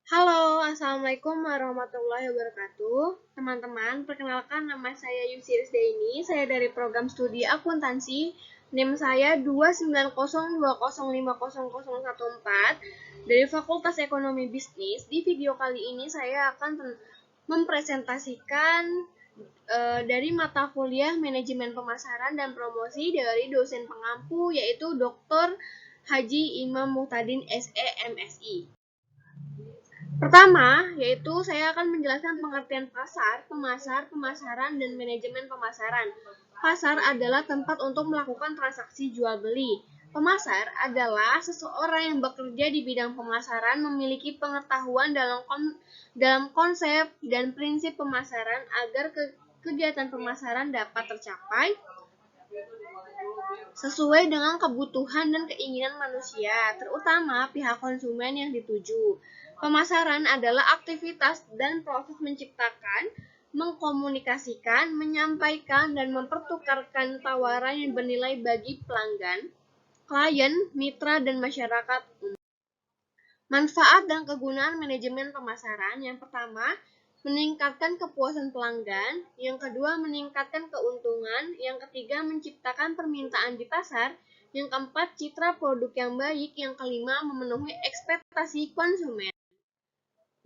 Halo, Assalamualaikum warahmatullahi wabarakatuh. Teman-teman, perkenalkan nama saya Yusiris Daini. Saya dari program studi akuntansi. NIM saya 29020500014 dari Fakultas Ekonomi Bisnis. Di video kali ini saya akan mempresentasikan dari mata kuliah Manajemen Pemasaran dan Promosi dari dosen pengampu yaitu Dr. Haji Imam Muhtadin SE MSI. Pertama, yaitu saya akan menjelaskan pengertian pasar, pemasar, pemasaran, dan manajemen pemasaran. Pasar adalah tempat untuk melakukan transaksi jual beli. Pemasar adalah seseorang yang bekerja di bidang pemasaran memiliki pengetahuan dalam konsep dan prinsip pemasaran agar kegiatan pemasaran dapat tercapai sesuai dengan kebutuhan dan keinginan manusia, terutama pihak konsumen yang dituju. Pemasaran adalah aktivitas dan proses menciptakan, mengkomunikasikan, menyampaikan, dan mempertukarkan tawaran yang bernilai bagi pelanggan, klien, mitra, dan masyarakat. Manfaat dan kegunaan manajemen pemasaran. Yang pertama, meningkatkan kepuasan pelanggan. Yang kedua, meningkatkan keuntungan. Yang ketiga, menciptakan permintaan di pasar. Yang keempat, citra produk yang baik. Yang kelima, memenuhi ekspektasi konsumen.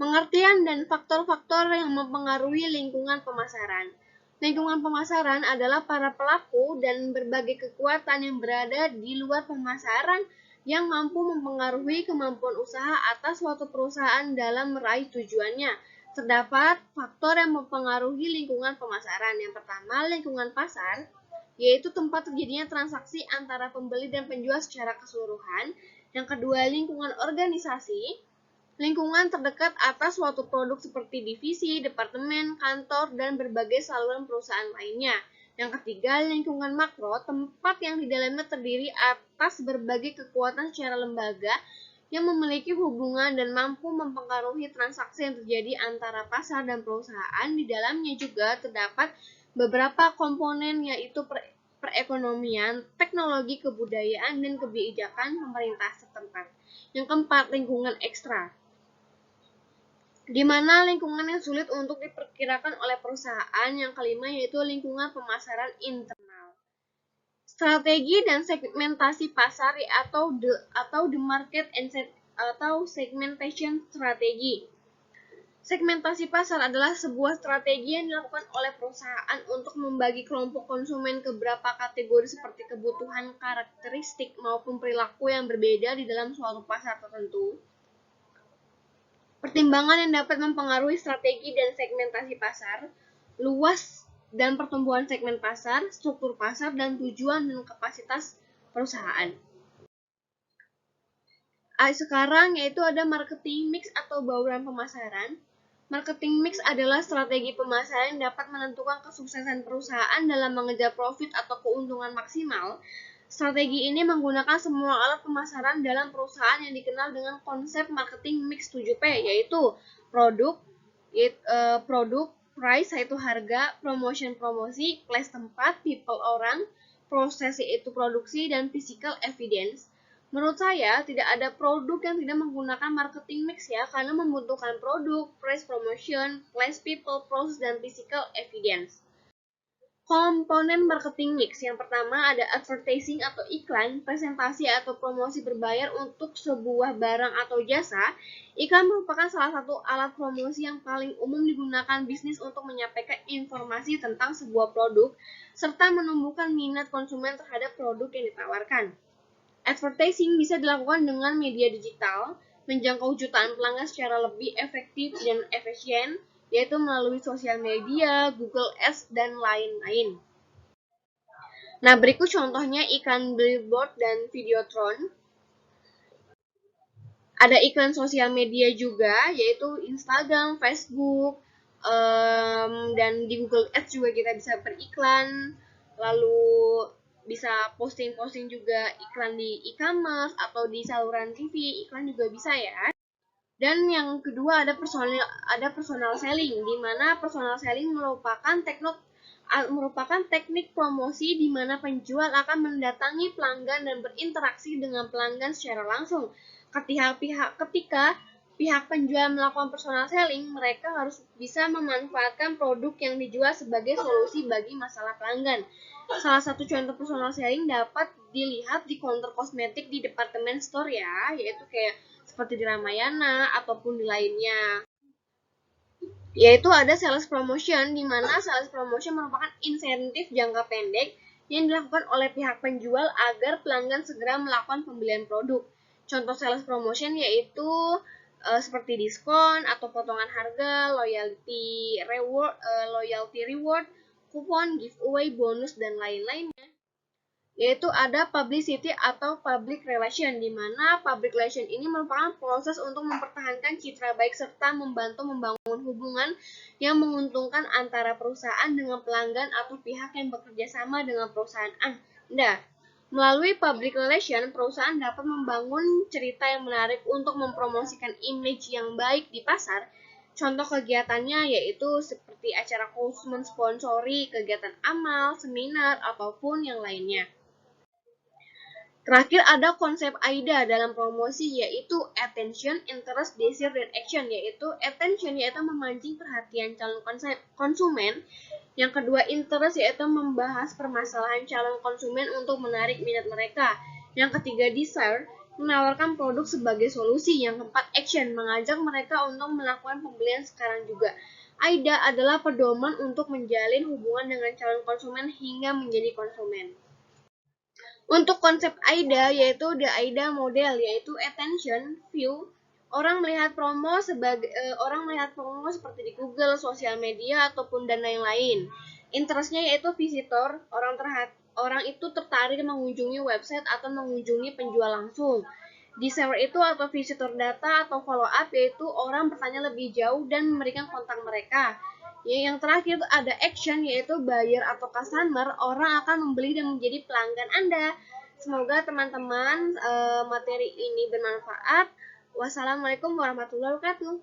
Pengertian dan faktor-faktor yang mempengaruhi lingkungan pemasaran. Lingkungan pemasaran adalah para pelaku dan berbagai kekuatan yang berada di luar pemasaran yang mampu mempengaruhi kemampuan usaha atas suatu perusahaan dalam meraih tujuannya. Terdapat faktor yang mempengaruhi lingkungan pemasaran. Yang pertama, lingkungan pasar, yaitu tempat terjadinya transaksi antara pembeli dan penjual secara keseluruhan. Yang kedua, lingkungan organisasi, lingkungan terdekat atas suatu produk seperti divisi, departemen, kantor, dan berbagai saluran perusahaan lainnya. Yang ketiga, lingkungan makro, tempat yang di dalamnya terdiri atas berbagai kekuatan secara lembaga yang memiliki hubungan dan mampu mempengaruhi transaksi yang terjadi antara pasar dan perusahaan. Di dalamnya juga terdapat beberapa komponen yaitu perekonomian, teknologi, kebudayaan, dan kebijakan pemerintah setempat. Yang keempat, lingkungan ekstra, di mana lingkungan yang sulit untuk diperkirakan oleh perusahaan. Yang kelima yaitu lingkungan pemasaran internal. Strategi dan segmentasi pasar atau the market atau segmentation strategi. Segmentasi pasar adalah sebuah strategi yang dilakukan oleh perusahaan untuk membagi kelompok konsumen ke beberapa kategori seperti kebutuhan, karakteristik, maupun perilaku yang berbeda di dalam suatu pasar tertentu. Pertimbangan yang dapat mempengaruhi strategi dan segmentasi pasar, luas dan pertumbuhan segmen pasar, struktur pasar, dan tujuan dan kapasitas perusahaan. Sekarang yaitu ada marketing mix atau bauran pemasaran. Marketing mix adalah strategi pemasaran yang dapat menentukan kesuksesan perusahaan dalam mengejar profit atau keuntungan maksimal. Strategi ini menggunakan semua alat pemasaran dalam perusahaan yang dikenal dengan konsep marketing mix 7P, yaitu produk, price yaitu harga, promotion promosi, place tempat, people orang, proses yaitu produksi, dan physical evidence. Menurut saya, tidak ada produk yang tidak menggunakan marketing mix ya, karena membutuhkan produk, price promotion, place people, process, dan physical evidence. Komponen marketing mix. Yang pertama ada advertising atau iklan, presentasi atau promosi berbayar untuk sebuah barang atau jasa. Iklan merupakan salah satu alat promosi yang paling umum digunakan bisnis untuk menyampaikan informasi tentang sebuah produk, serta menumbuhkan minat konsumen terhadap produk yang ditawarkan. Advertising bisa dilakukan dengan media digital, menjangkau jutaan pelanggan secara lebih efektif dan efisien, yaitu melalui sosial media, Google Ads, dan lain-lain. Nah, berikut contohnya iklan billboard dan videotron. Ada iklan sosial media juga, yaitu Instagram, Facebook, dan di Google Ads juga kita bisa beriklan. Lalu bisa posting-posting juga iklan di e-commerce atau di saluran TV, iklan juga bisa ya. Dan yang kedua ada personal selling, di mana personal selling merupakan teknik promosi di mana penjual akan mendatangi pelanggan dan berinteraksi dengan pelanggan secara langsung. Ketika pihak penjual melakukan personal selling, mereka harus bisa memanfaatkan produk yang dijual sebagai solusi bagi masalah pelanggan. Salah satu contoh personal selling dapat dilihat di counter kosmetik di departemen store ya, yaitu kayak seperti di Ramayana ataupun di lainnya. Yaitu ada sales promotion, di mana sales promotion merupakan insentif jangka pendek yang dilakukan oleh pihak penjual agar pelanggan segera melakukan pembelian produk. Contoh sales promotion yaitu seperti diskon atau potongan harga, loyalty reward, kupon, giveaway, bonus, dan lain-lainnya. Yaitu ada publicity atau public relation, di mana public relation ini merupakan proses untuk mempertahankan citra baik serta membantu membangun hubungan yang menguntungkan antara perusahaan dengan pelanggan atau pihak yang bekerja sama dengan perusahaan Anda. Melalui public relation, perusahaan dapat membangun cerita yang menarik untuk mempromosikan image yang baik di pasar. Contoh kegiatannya yaitu seperti acara khusus mensponsori kegiatan amal, seminar, ataupun yang lainnya. Terakhir ada konsep AIDA dalam promosi, yaitu attention, interest, desire, dan action. Yaitu attention yaitu memancing perhatian calon konsumen. Yang kedua interest yaitu membahas permasalahan calon konsumen untuk menarik minat mereka. Yang ketiga desire, menawarkan produk sebagai solusi. Yang keempat action, mengajak mereka untuk melakukan pembelian sekarang juga. AIDA adalah pedoman untuk menjalin hubungan dengan calon konsumen hingga menjadi konsumen. Untuk konsep AIDA yaitu The AIDA Model, yaitu attention, view, orang melihat promo seperti di Google, sosial media, ataupun dan lain-lain. Interestnya yaitu visitor, orang itu tertarik mengunjungi website atau mengunjungi penjual langsung. Desire itu atau visitor data atau follow up, yaitu orang bertanya lebih jauh dan memberikan kontak mereka. Ya, yang terakhir ada action, yaitu buyer atau customer, orang akan membeli dan menjadi pelanggan Anda. Semoga teman-teman materi ini bermanfaat. Wassalamualaikum warahmatullahi wabarakatuh.